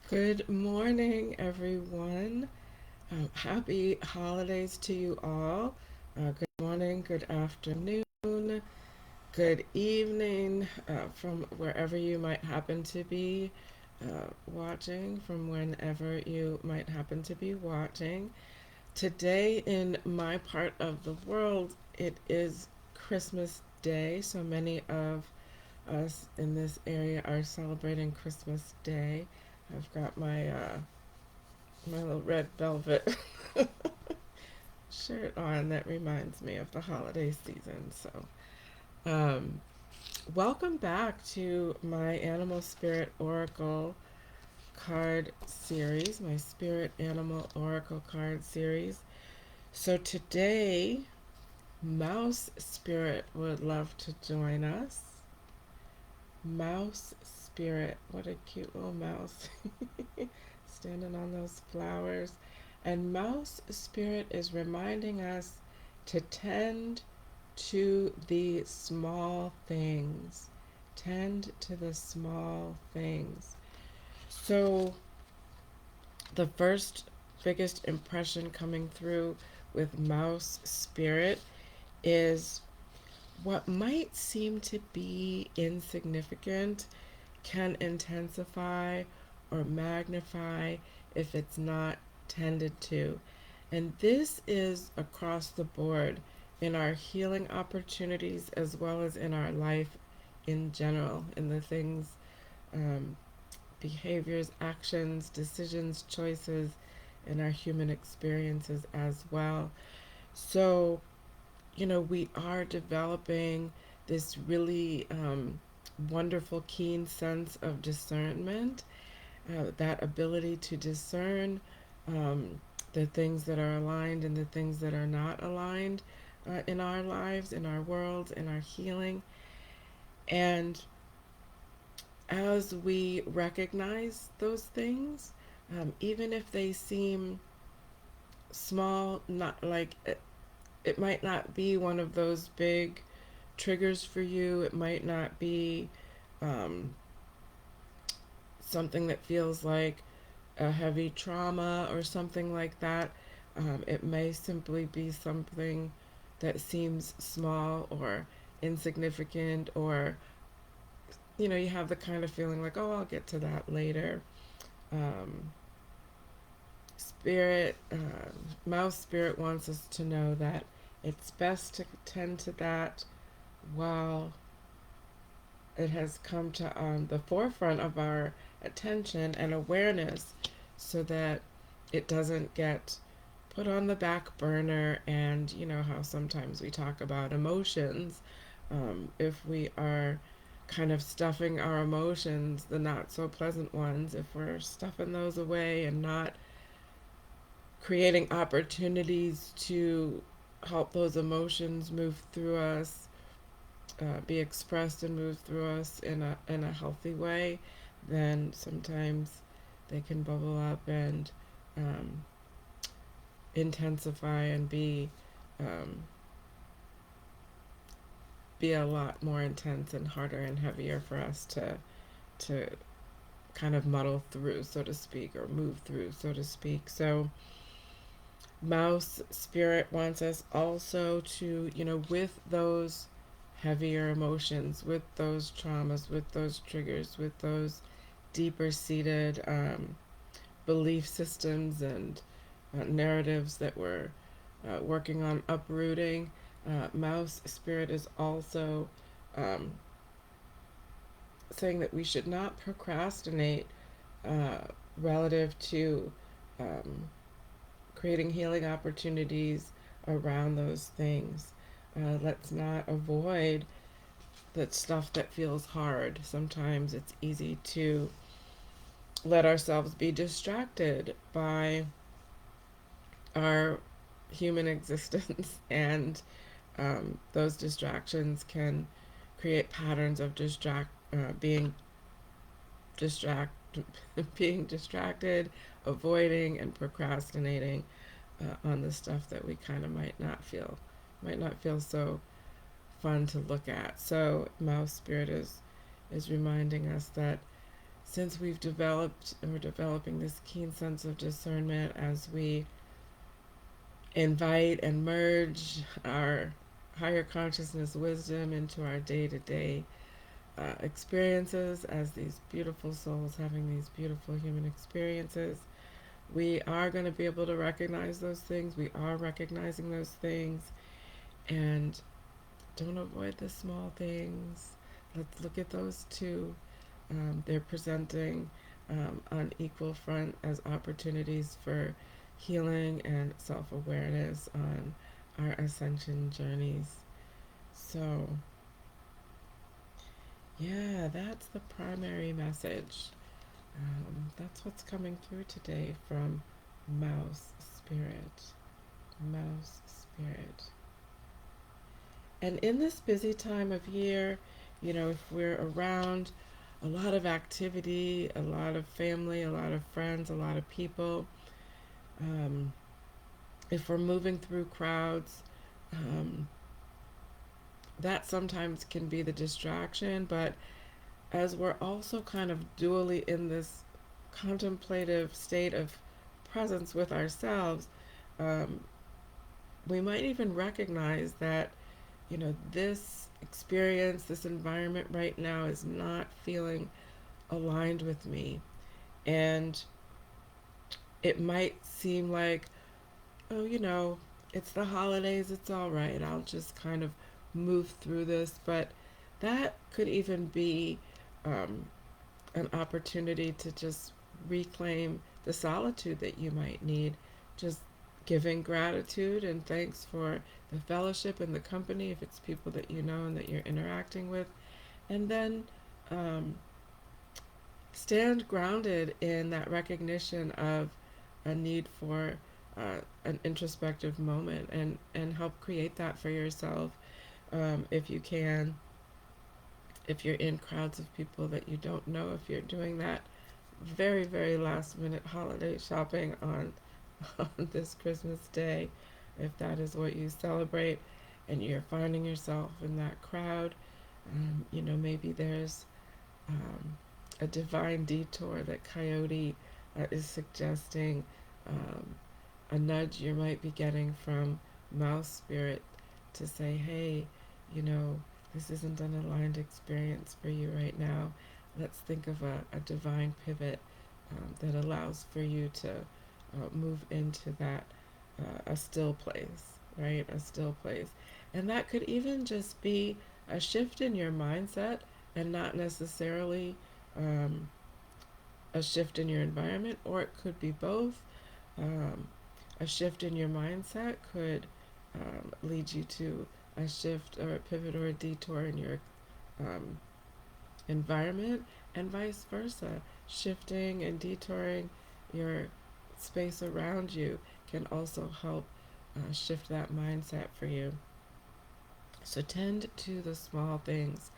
Good morning, everyone. Happy holidays to you all. Good morning, good afternoon, good evening from wherever you might happen to be watching, from whenever you might happen to be watching. Today, in my part of the world, it is Christmas Day, so many of us in this area are celebrating Christmas Day. I've got my little red velvet shirt on that reminds me of the holiday season. Um, Welcome back to my Animal Spirit Oracle card series, my Spirit Animal Oracle card series. So today, Mouse Spirit would love to join us. Mouse Spirit, what a cute little mouse standing on those flowers. And Mouse Spirit is reminding us to tend to the small things. Tend to the small things. So, the first biggest impression coming through with Mouse Spirit is what might seem to be insignificant can intensify or magnify if it's not tended to. And this is across the board in our healing opportunities as well as in our life in general, in the things, um, behaviors, actions, decisions, choices, in our human experiences as well. So, we are developing this really wonderful, keen sense of discernment, that ability to discern the things that are aligned and the things that are not aligned in our lives, in our worlds, in our healing. And as we recognize those things, even if they seem small, not like it might not be one of those big triggers for you. It might not be um, something that feels like a heavy trauma or something like that. It may simply be something that seems small or insignificant, or you have the kind of feeling like, oh, I'll get to that later. Um, Mouse Spirit wants us to know that it's best to tend to that while it has come to the forefront of our attention and awareness, so that it doesn't get put on the back burner. And you know how sometimes we talk about emotions. If we are kind of stuffing our emotions, the not so pleasant ones, if we're stuffing those away and not creating opportunities to help those emotions move through us, be expressed and move through us in a healthy way, then sometimes they can bubble up and um, intensify and um, be a lot more intense and harder and heavier for us to kind of muddle through, so to speak, or move through, so to speak. So Mouse Spirit wants us also to, with those heavier emotions, with those traumas, with those triggers, with those deeper seated belief systems and narratives that we're working on uprooting. Mouse Spirit is also um, saying that we should not procrastinate uh, relative to um, creating healing opportunities around those things. Let's not avoid that stuff that feels hard. Sometimes it's easy to let ourselves be distracted by our human existence, and those distractions can create patterns of distract, being distracted, avoiding, and procrastinating on the stuff that we kind of might not feel so fun to look at. So Mouse Spirit is reminding us that since we've developed and we're developing this keen sense of discernment as we invite and merge our higher consciousness wisdom into our day to day experiences as these beautiful souls having these beautiful human experiences. We are going to be able to recognize those things. We are recognizing those things. And don't avoid the small things. Let's look at those too. They're presenting on equal front as opportunities for healing and self awareness on our ascension journeys. So, yeah, that's the primary message. That's what's coming through today from Mouse Spirit. Mouse Spirit. And in this busy time of year, if we're around a lot of activity, a lot of family, a lot of friends, a lot of people, um, if we're moving through crowds, um, that sometimes can be the distraction. But as we're also kind of dually in this contemplative state of presence with ourselves, um, we might even recognize that, this experience, this environment right now is not feeling aligned with me. And it might seem like, oh, it's the holidays, it's all right. I'll just kind of move through this. But that could even be um, an opportunity to just reclaim the solitude that you might need. Just giving gratitude and thanks for the fellowship and the company, if it's people that you know and that you're interacting with. And then um, stand grounded in that recognition of a need for an introspective moment, and help create that for yourself, if you can. If you're in crowds of people that you don't know, if you're doing that very, very last minute holiday shopping on, on this Christmas day, if that is what you celebrate and you're finding yourself in that crowd, maybe there's um, a divine detour that Coyote is suggesting, um, a nudge you might be getting from Mouse Spirit to say, hey, you know, this isn't an aligned experience for you right now. Let's think of a divine pivot that allows for you to move into that, a still place, right? A still place. And that could even just be a shift in your mindset and not necessarily um, a shift in your environment, or it could be both. Um, a shift in your mindset could lead you to a shift or a pivot or a detour in your um, environment, and vice versa. Shifting and detouring your space around you can also help shift that mindset for you. So tend to the small things.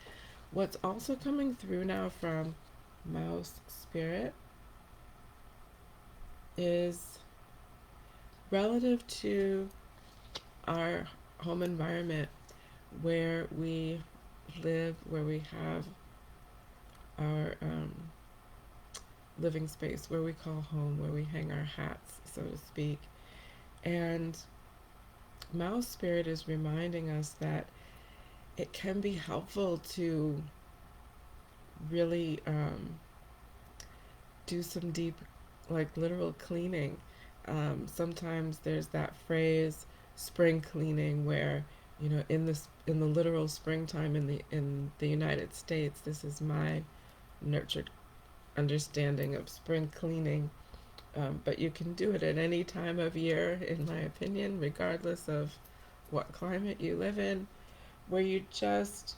What's also coming through now from Mouse Spirit is relative to our home environment, where we live, where we have our living space, where we call home, where we hang our hats, so to speak. And Mouse Spirit is reminding us that it can be helpful to really do some deep, like literal cleaning. Sometimes there's that phrase, spring cleaning, where in the literal springtime in the United States, this is my nurtured understanding of spring cleaning. But you can do it at any time of year, in my opinion, regardless of what climate you live in, where you just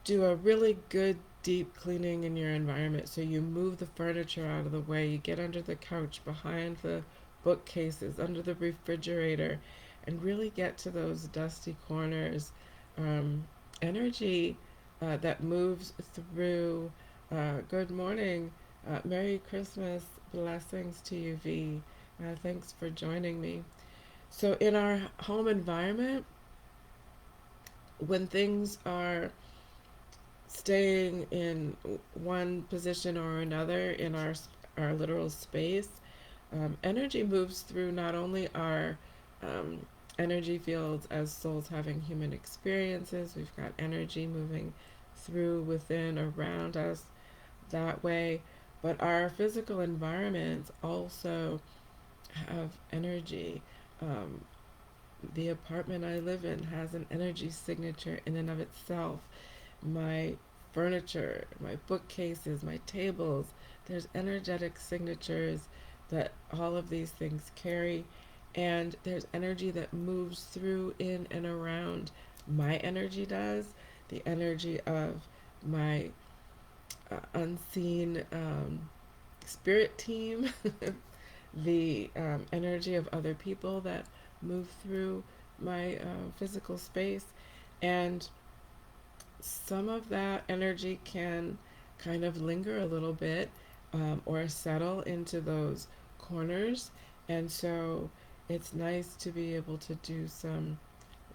do a really good deep cleaning in your environment. So you move the furniture out of the way, you get under the couch, behind the bookcases, under the refrigerator, and really get to those dusty corners. Um, Energy that moves through. Good morning. Merry Christmas. Blessings to you, V. Thanks for joining me. So, in our home environment, when things are staying in one position or another in our literal space. Energy moves through not only our um, energy fields as souls having human experiences, we've got energy moving through, within, around us that way, but our physical environments also have energy. Um, the apartment I live in has an energy signature in and of itself. My furniture, my bookcases, my tables, there's energetic signatures that all of these things carry, and there's energy that moves through, in, and around. My energy does. The energy of my unseen spirit team, the energy of other people that move through my physical space, and some of that energy can kind of linger a little bit, or settle into those corners. And so it's nice to be able to do some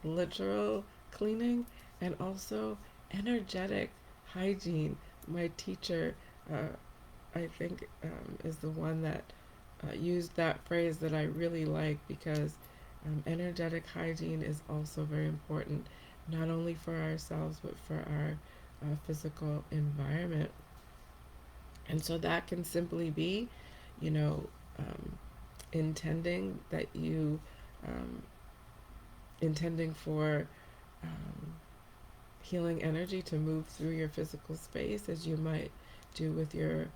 literal cleaning and also energetic hygiene. My teacher, I think, is the one that used that phrase that I really like, because energetic hygiene is also very important, not only for ourselves but for our physical environment. And so that can simply be, you know, um, intending that you, um, intending for um, healing energy to move through your physical space, as you might do with your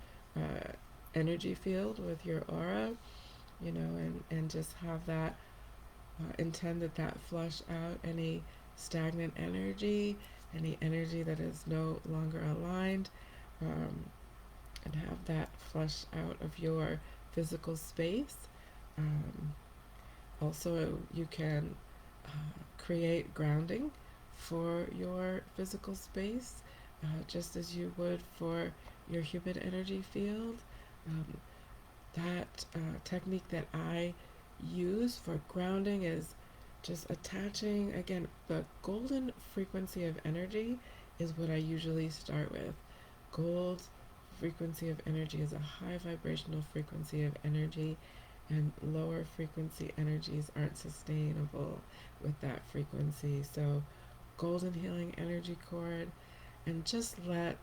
energy field, with your aura, and just have that, intend that flush out any stagnant energy, any energy that is no longer aligned, um, and have that flush out of your physical space. Um, Also, you can create grounding for your physical space, just as you would for your human energy field. Um, that technique that I use for grounding is just attaching, again, the golden frequency of energy is what I usually start with. Gold frequency of energy is a high vibrational frequency of energy, and lower frequency energies aren't sustainable with that frequency. So, golden healing energy cord, and just let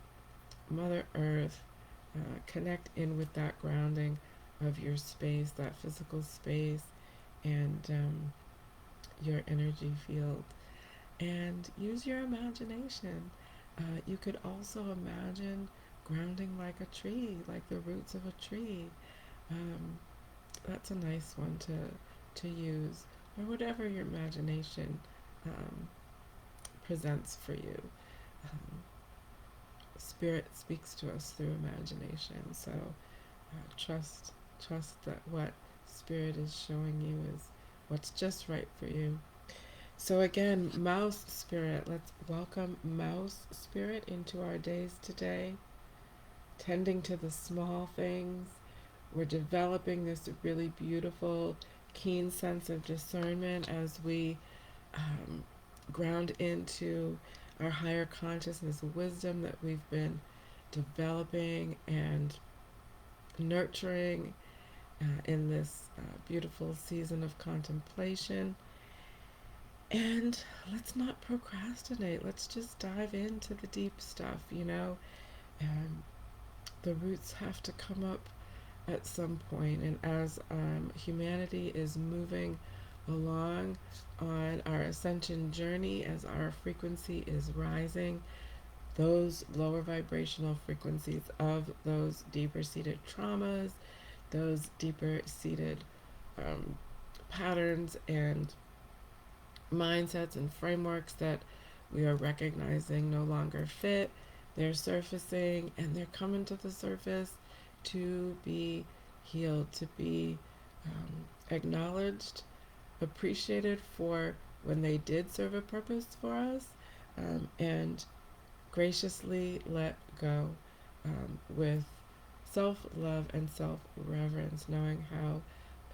Mother Earth connect in with that grounding of your space, that physical space, and your energy field. And use your imagination. You could also imagine grounding like a tree, like the roots of a tree. Um, that's a nice one to use, or whatever your imagination um, presents for you. Um, Spirit speaks to us through imagination, so trust that what Spirit is showing you is what's just right for you. So again, Mouse Spirit, let's welcome Mouse Spirit into our days today, tending to the small things. We're developing this really beautiful, keen sense of discernment as we um, ground into our higher consciousness wisdom that we've been developing and nurturing in this beautiful season of contemplation. And let's not procrastinate. Let's just dive into the deep stuff. And the roots have to come up at some point. And as humanity is moving along on our ascension journey, as our frequency is rising, those lower vibrational frequencies of those deeper seated traumas, those deeper seated um, patterns and mindsets and frameworks that we are recognizing no longer fit, they're surfacing, and they're coming to the surface to be healed, to be acknowledged, appreciated for when they did serve a purpose for us, and graciously let go, with self love and self reverence, knowing how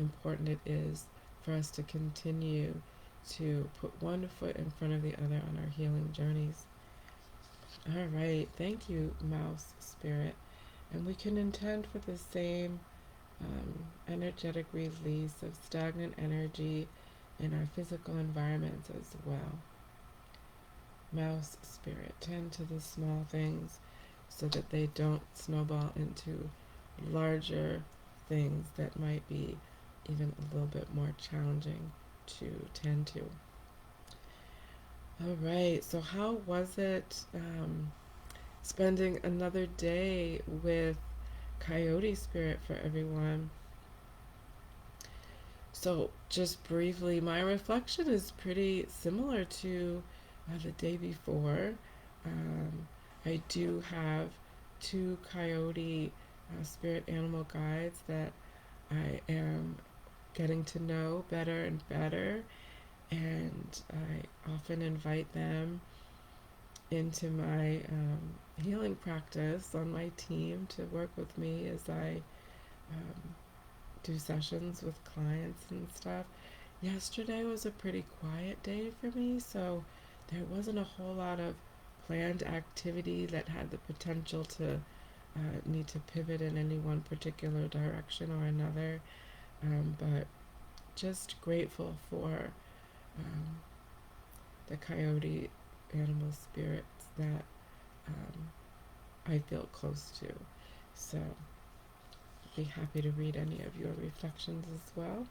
important it is for us to continue to put one foot in front of the other on our healing journeys. All right. Thank you, Mouse Spirit. And we can intend for the same energetic release of stagnant energy in our physical environments as well. Mouse Spirit, tend to the small things so that they don't snowball into larger things that might be even a little bit more challenging to tend to. All right, so how was it spending another day with Coyote Spirit for everyone? So, just briefly, my reflection is pretty similar to the day before. Um, I do have two coyote spirit animal guides that I am getting to know better and better, and I often invite them into my healing practice on my team to work with me as I um, do sessions with clients and stuff. Yesterday was a pretty quiet day for me, so there wasn't a whole lot of planned activity that had the potential to need to pivot in any one particular direction or another. But just grateful for um, the coyote animal spirits that I feel close to. So, be happy to read any of your reflections as well.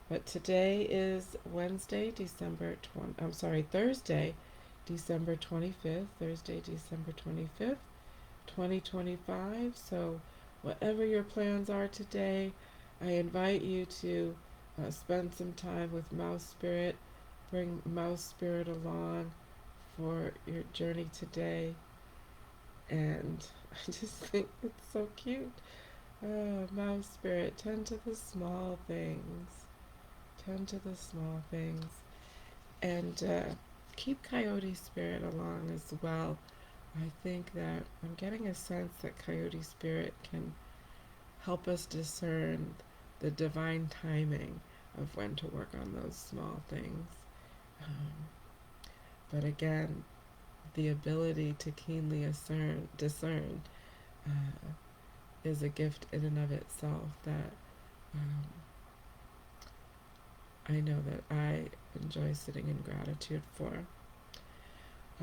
But today is Wednesday, December 20, I'm sorry, Thursday, December 25th, Thursday, December 25th, 2025. So, whatever your plans are today, I invite you to spend some time with Mouse Spirit. Bring Mouse Spirit along for your journey today. And I just think it's so cute. Oh, Mouse Spirit, tend to the small things. Tend to the small things. And keep Coyote Spirit along as well. I think that I'm getting a sense that Coyote Spirit can help us discern the divine timing of when to work on those small things. Um, but again, the ability to keenly discern is a gift in and of itself that um, I know that I enjoy sitting in gratitude for.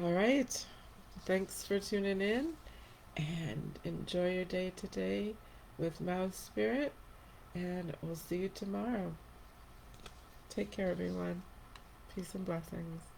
All right. Thanks for tuning in and enjoy your day today with Mouse Spirit. And we'll see you tomorrow. Take care, everyone. Peace and blessings.